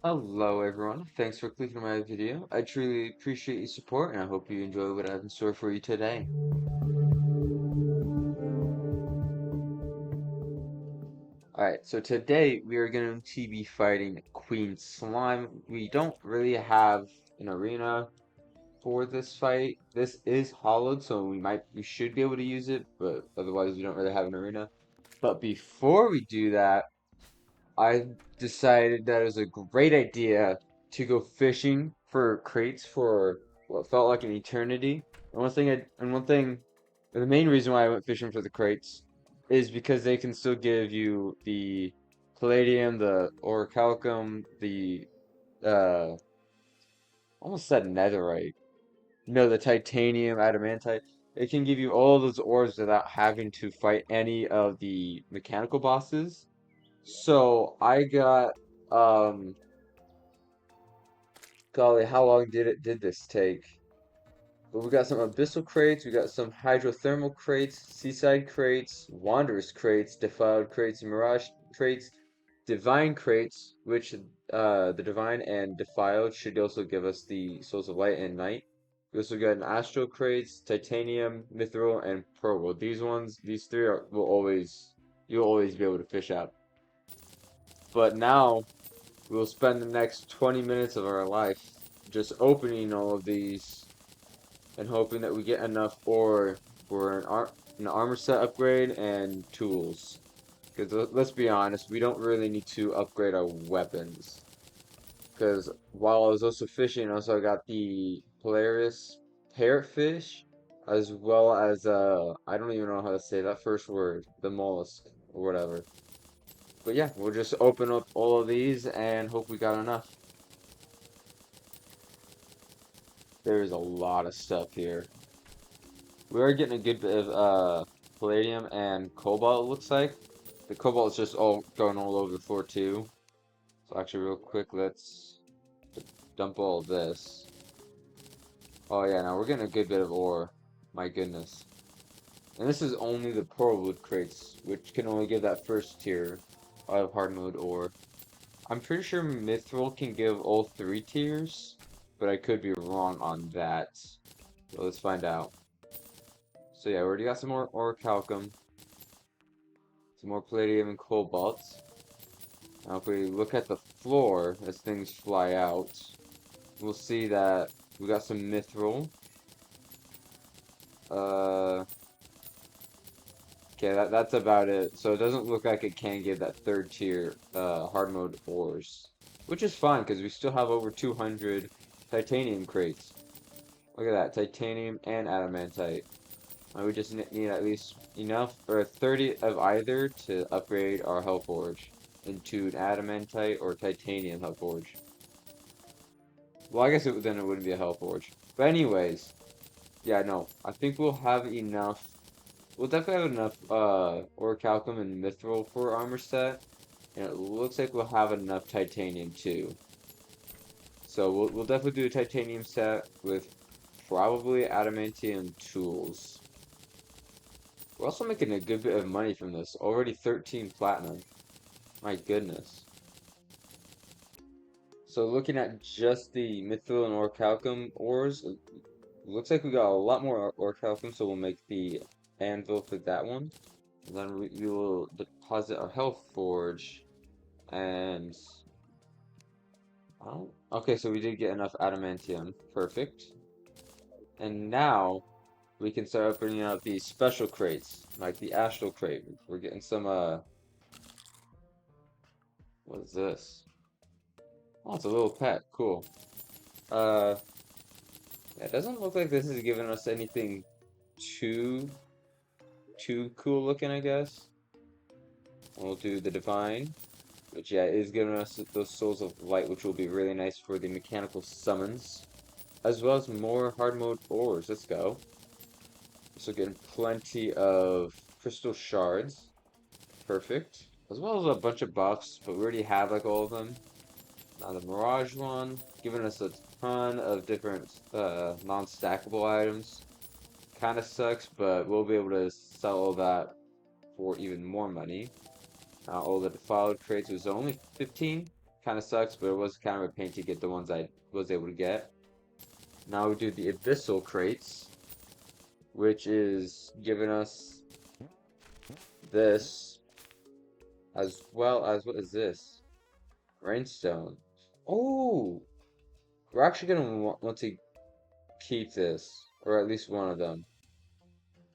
Hello everyone, thanks for clicking on my video. I truly appreciate your support and I hope you enjoy what I have in store for you today. Alright, so today we are going to be fighting Queen Slime. We don't really have an arena for this fight. This is hollowed, so we should be able to use it, but otherwise we don't really have an arena. But before we do that, I decided that it was a great idea to go fishing for crates for what felt like an eternity. The main reason why I went fishing for the crates is because they can still give you the palladium, the orichalcum, the uh, almost said netherite. No, the titanium, adamantite. It can give you all those ores without having to fight any of the mechanical bosses. So I got um golly, how long did this take? But we got some abyssal crates, we got some hydrothermal crates, seaside crates, wanderers crates, defiled crates, mirage crates, divine crates, which the divine and defiled should also give us the souls of light and night. We also got an astral crates, titanium, mithril, and pearl. These three you'll always be able to fish out. But now we'll spend the next 20 minutes of our life just opening all of these and hoping that we get enough ore for an armor set upgrade and tools. Because let's be honest, we don't really need to upgrade our weapons. Because while I was also fishing, also I got the Polaris parrotfish, as well as I don't even know how to say that first word, the mollusk or whatever. But yeah, we'll just open up all of these and hope we got enough. There's a lot of stuff here. We are getting a good bit of palladium and cobalt, it looks like. The cobalt is just all going all over the floor too. So actually real quick, let's dump all of this. Oh yeah, now we're getting a good bit of ore. My goodness. And this is only the pearlwood crates, which can only give that first tier of hard mode ore. I'm pretty sure mithril can give all three tiers, but I could be wrong on that. So let's find out. So yeah, we already got some more orichalcum, some more palladium and cobalt. Now if we look at the floor as things fly out, we'll see that we got some mithril. Uh, okay, that's about it. So it doesn't look like it can give that third tier hard mode ores, which is fine because we still have over 200 titanium crates. Look at that, titanium and adamantite. We just need at least enough, or 30 of either to upgrade our Hell Forge into an adamantite or titanium Hell Forge. Well, I guess then it wouldn't be a Hell Forge. But anyways, yeah, no, I think we'll have enough. We'll definitely have enough orichalcum and mithril for armor set, and it looks like we'll have enough titanium too. So we'll definitely do a titanium set with probably adamantium tools. We're also making a good bit of money from this. Already 13 platinum. My goodness. So looking at just the mithril and orichalcum ores, it looks like we got a lot more orichalcum, so we'll make the anvil for that one. And then we will deposit our health forge, and oh, okay, so we did get enough adamantium. Perfect. And now we can start opening up these special crates, like the astral crate. We're getting some what is this? Oh, it's a little pet. Cool. Uh, yeah, it doesn't look like this is giving us anything too cool looking, I guess. We'll do the divine, which yeah is giving us those souls of light, which will be really nice for the mechanical summons, as well as more hard mode ores. Let's go. So getting plenty of crystal shards. Perfect. As well as a bunch of buffs, but we already have like all of them. Now the Mirage one, giving us a ton of different non-stackable items. Kind of sucks, but we'll be able to sell all that for even more money. All the defiled crates was only 15, kind of sucks, but it was kind of a pain to get the ones I was able to get. Now we do the abyssal crates, which is giving us this, as well as, what is this? Rainstone. Oh, we're actually gonna want to keep this, or at least one of them.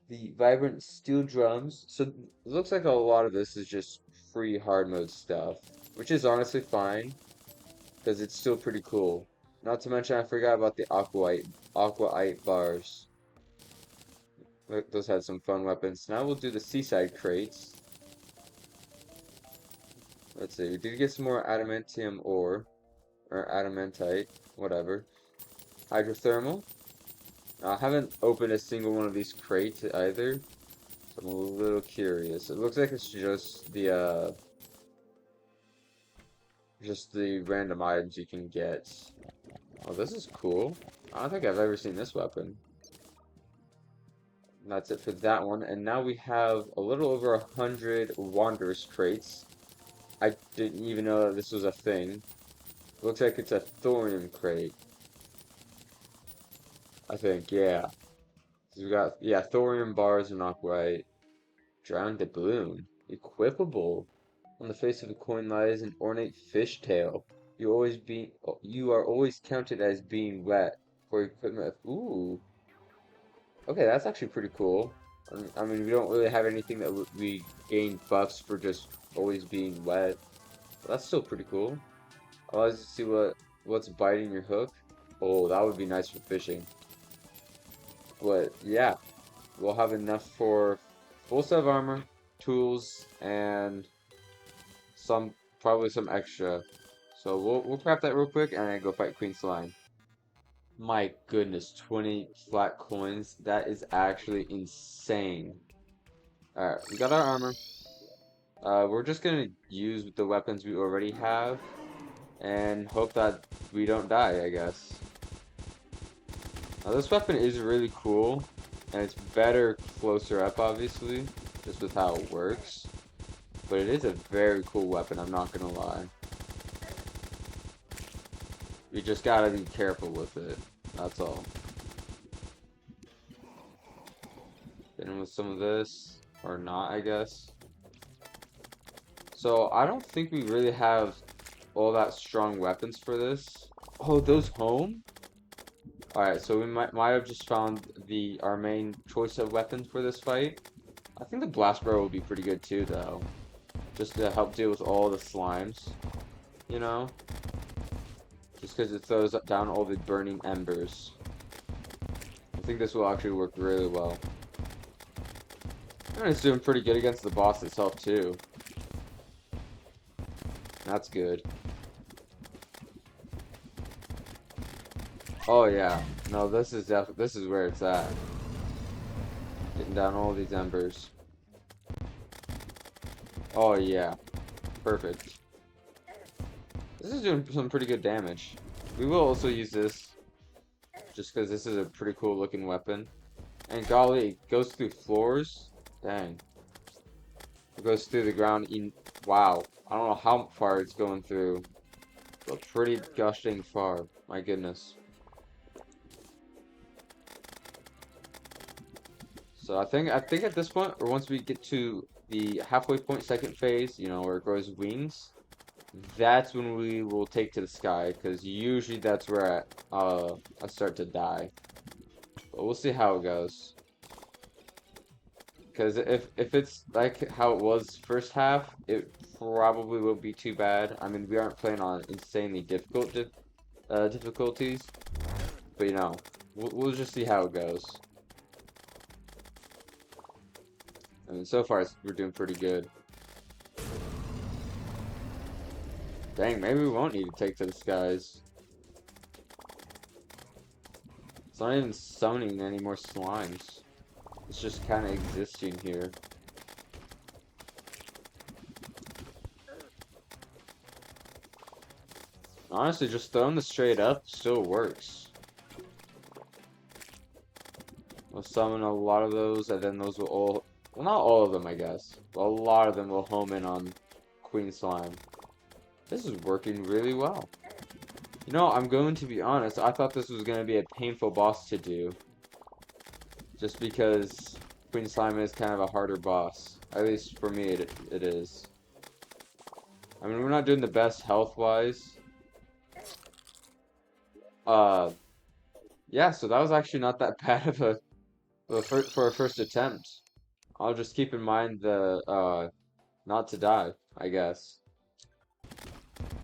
The vibrant steel drums. So it looks like a lot of this is just free hard mode stuff, which is honestly fine because it's still pretty cool. Not to mention, I forgot about the aquaite bars. Those had some fun weapons. Now we'll do the seaside crates. Let's see, we did get some more adamantium ore, or adamantite, whatever. Hydrothermal. Now, I haven't opened a single one of these crates either, so I'm a little curious. It looks like it's just the random items you can get. Oh, this is cool. I don't think I've ever seen this weapon. And that's it for that one. And now we have a little over 100 Wanderers crates. I didn't even know that this was a thing. Looks like it's a thorium crate. I think, yeah. So we got, yeah, thorium bars and aquaite. Drowned doubloon. Equipable. On the face of the coin lies an ornate fishtail. You are always counted as being wet for equipment. Ooh. Okay, that's actually pretty cool. I mean, we don't really have anything that we gain buffs for just always being wet. But that's still pretty cool. Allows you to see what's biting your hook. Oh, that would be nice for fishing. But yeah, we'll have enough for full set of armor, tools, and probably some extra. So we'll craft that real quick and then go fight Queen Slime. My goodness, 20 flat coins. That is actually insane. Alright, we got our armor. We're just gonna use the weapons we already have and hope that we don't die, I guess. Now this weapon is really cool, and it's better closer up, obviously, just with how it works. But it is a very cool weapon, I'm not gonna lie. You just gotta be careful with it, that's all. Then with some of this, or not, I guess. So I don't think we really have all that strong weapons for this. Oh, those home? Alright, so we might have just found our main choice of weapons for this fight. I think the blast barrel will be pretty good too, though. Just to help deal with all the slimes, you know? Just because it throws down all the burning embers. I think this will actually work really well. And it's doing pretty good against the boss itself too. That's good. Oh yeah, no, this is where it's at. Getting down all these embers. Oh yeah, perfect. This is doing some pretty good damage. We will also use this, just because this is a pretty cool looking weapon. And golly, it goes through floors. Dang. It goes through the ground in, wow. I don't know how far it's going through, but pretty gushing far. My goodness. So I think at this point, or once we get to the halfway point second phase, you know, where it grows wings, that's when we will take to the sky, because usually that's where I start to die. But we'll see how it goes. Because if it's like how it was first half, it probably won't be too bad. I mean, we aren't playing on insanely difficult difficulties, but you know, we'll just see how it goes. I mean, so far we're doing pretty good. Dang, maybe we won't need to take to the skies. It's not even summoning any more slimes. It's just kind of existing here. Honestly, just throwing this straight up still works. We'll summon a lot of those, and then those will all... Well, not all of them, I guess. But a lot of them will home in on Queen Slime. This is working really well. You know, I'm going to be honest, I thought this was going to be a painful boss to do. Just because Queen Slime is kind of a harder boss. At least for me, it is. I mean, we're not doing the best health-wise. Uh, yeah, so that was actually not that bad of for a first attempt. I'll just keep in mind the, not to die, I guess.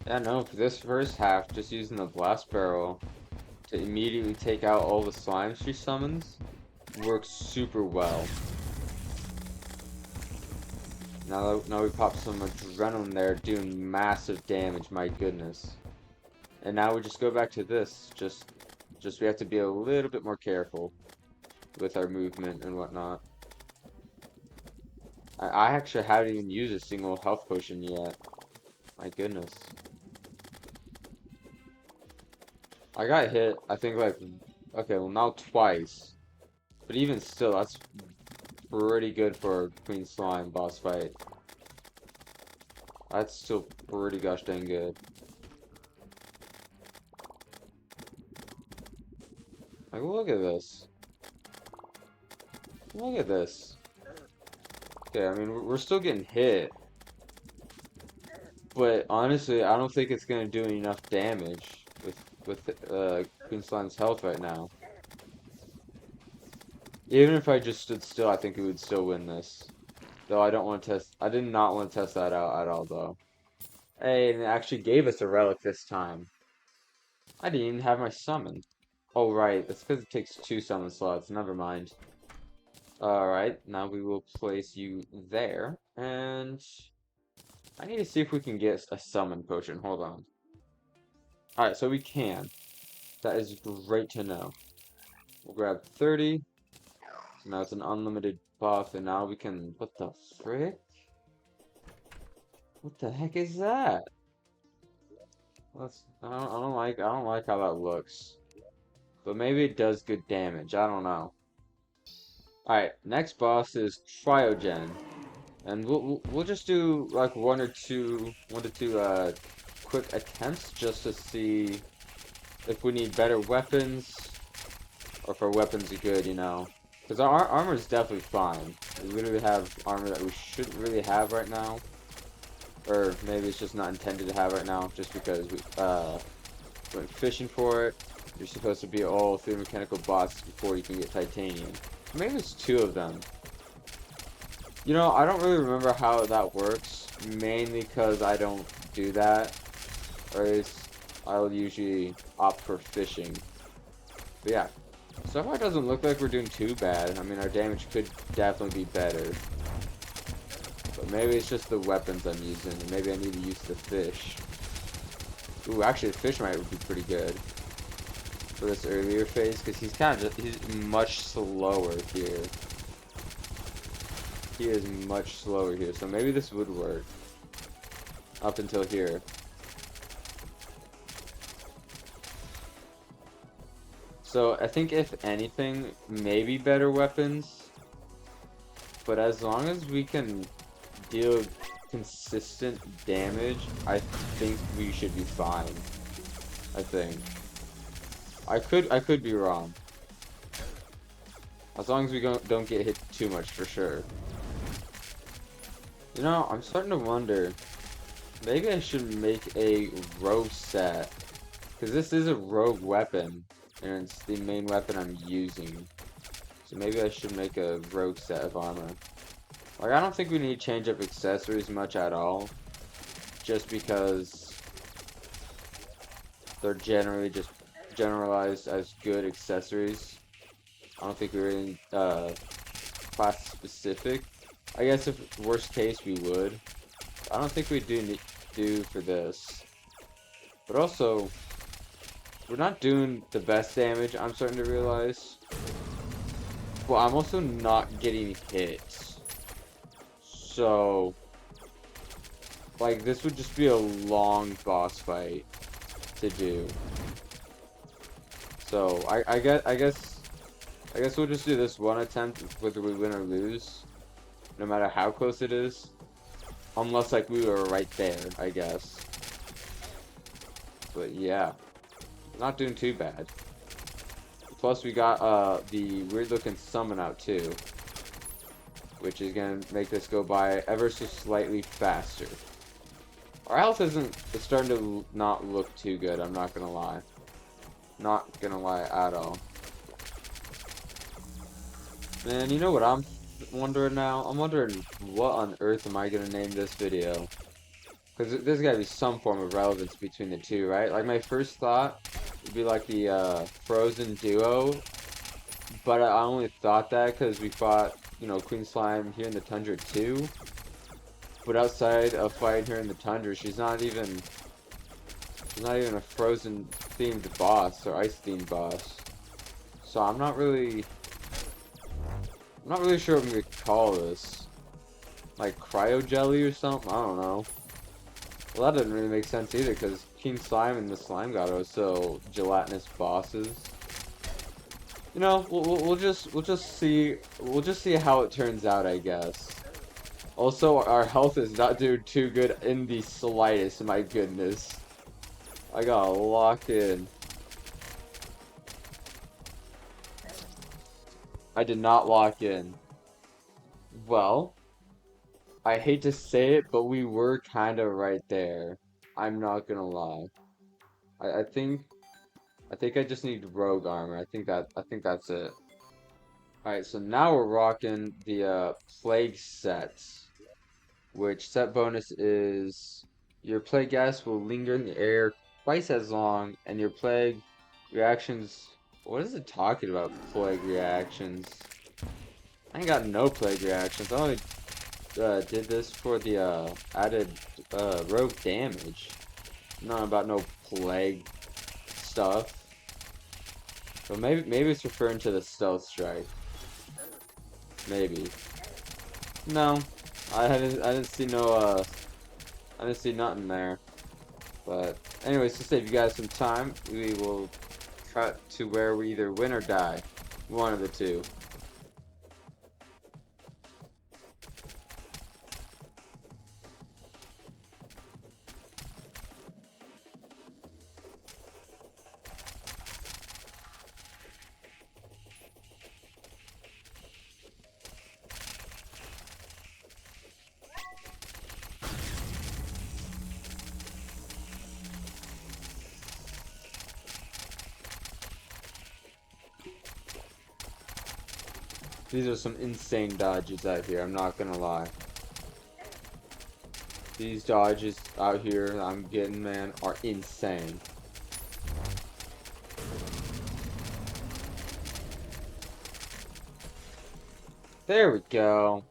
Yeah, no, for this first half, just using the blast barrel to immediately take out all the slimes she summons works super well. Now we pop some adrenaline there, doing massive damage, my goodness. And now we just go back to this, just we have to be a little bit more careful with our movement and whatnot. I actually haven't even used a single health potion yet. My goodness. I got hit, I think like, okay, well now twice. But even still, that's pretty good for a Queen Slime boss fight. That's still pretty gosh dang good. Like, look at this. Look at this. Okay, I mean, we're still getting hit. But honestly, I don't think it's gonna do enough damage with Queen Slime's health right now. Even if I just stood still, I think it would still win this. Though I don't want to test. I did not want to test that out at all, though. Hey, and it actually gave us a relic this time. I didn't even have my summon. Oh, right. That's because it takes 2 summon slots. Never mind. Alright, now we will place you there. And I need to see if we can get a summon potion. Hold on. Alright, so we can. That is great to know. We'll grab 30. So now it's an unlimited buff, and now we can... What the frick? What the heck is that? I don't like how that looks. But maybe it does good damage. I don't know. Alright, next boss is Cryogen. And we'll just do like one to two quick attempts just to see if we need better weapons or if our weapons are good, you know. Because our armor is definitely fine. We literally have armor that we shouldn't really have right now. Or maybe it's just not intended to have right now just because we went fishing for it. You're supposed to be all 3 mechanical bots before you can get titanium. Maybe it's 2 of them. You know, I don't really remember how that works, mainly because I don't do that, or at least I'll usually opt for fishing. But yeah, so far it doesn't look like we're doing too bad. I mean, our damage could definitely be better. But maybe it's just the weapons I'm using, and maybe I need to use the fish. Ooh, actually the fish might be pretty good for this earlier phase, because he's much slower here. He is much slower here, so maybe this would work. Up until here. So, I think if anything, maybe better weapons. But as long as we can deal consistent damage, I think we should be fine. I think. I could be wrong. As long as we don't get hit too much, for sure. You know, I'm starting to wonder, maybe I should make a rogue set, because this is a rogue weapon, and it's the main weapon I'm using. So maybe I should make a rogue set of armor. Like, I don't think we need to change up accessories much at all, just because they're generally just generalized as good accessories. I don't think we're in class specific. I guess if worst case we would. I don't think we do for this. But also, we're not doing the best damage, I'm starting to realize. Well, I'm also not getting hit. So, like, this would just be a long boss fight to do. So, I guess we'll just do this one attempt whether we win or lose. No matter how close it is. Unless, like, we were right there, I guess. But yeah, not doing too bad. Plus we got the weird looking summon out too, which is gonna make this go by ever so slightly faster. Our health isn't it's starting to not look too good, I'm not gonna lie. Not gonna lie at all. Man, you know what I'm wondering now? I'm wondering what on earth am I gonna name this video? Because there's gotta be some form of relevance between the two, right? Like my first thought would be like the Frozen duo, but I only thought that because we fought, you know, Queen Slime here in the Tundra too. But outside of fighting her in the Tundra, she's not even a Frozen themed boss or ice themed boss. So I'm not really sure what we could call this. Like Cryo Jelly or something? I don't know. Well, that didn't really make sense either, because King Slime and the Slime God are so gelatinous bosses. You know, we'll just see how it turns out, I guess. Also, our health is not doing too good in the slightest. My goodness, I gotta lock in. I did not lock in. Well, I hate to say it, but we were kind of right there. I'm not gonna lie. I, I think I think I just need rogue armor. I think that's it. Alright, so now we're rocking the plague sets, which set bonus is your plague gas will linger in the air twice as long, and your plague reactions. What is it talking about? Plague reactions. I ain't got no plague reactions. I only did this for the added rogue damage. Not about no plague stuff. But maybe it's referring to the stealth strike. Maybe. No, I didn't see no I didn't see nothing there. But anyways, to save you guys some time, we will cut to where we either win or die. One of the two. These are some insane dodges out here, I'm not gonna lie. These dodges out here I'm getting, man, are insane. There we go.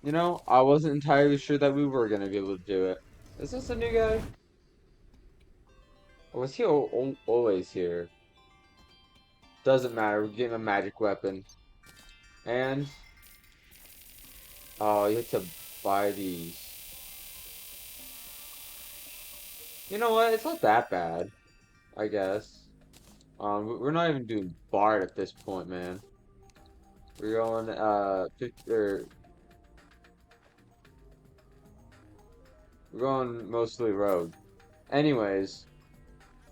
You know, I wasn't entirely sure that we were gonna be able to do it. Is this a new guy? Or was he always here? Doesn't matter, we're getting a magic weapon. And, oh, you have to buy these. You know what? It's not that bad, I guess. We're not even doing Bard at this point, man. We're going, 50, we're going mostly Rogue. Anyways,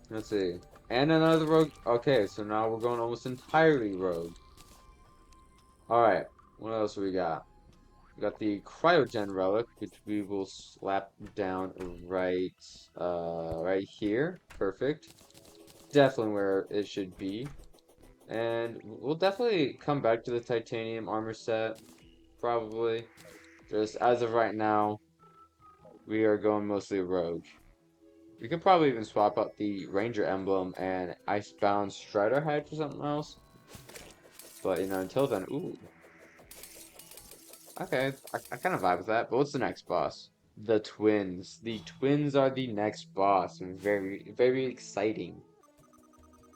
let's see. And another Rogue. Okay, so now we're going almost entirely Rogue. Alright, what else we got? We got the Cryogen relic, which we will slap down right here. Perfect. Definitely where it should be. And we'll definitely come back to the titanium armor set, probably. Just as of right now, we are going mostly rogue. We could probably even swap out the ranger emblem and icebound strider hide for something else. But, you know, until then, ooh. Okay, I kind of vibe with that. But what's the next boss? The twins. The twins are the next boss. Very, very exciting.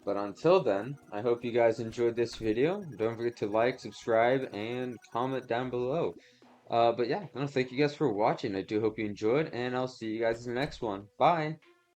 But until then, I hope you guys enjoyed this video. Don't forget to like, subscribe, and comment down below. But yeah, I want to thank you guys for watching. I do hope you enjoyed, and I'll see you guys in the next one. Bye!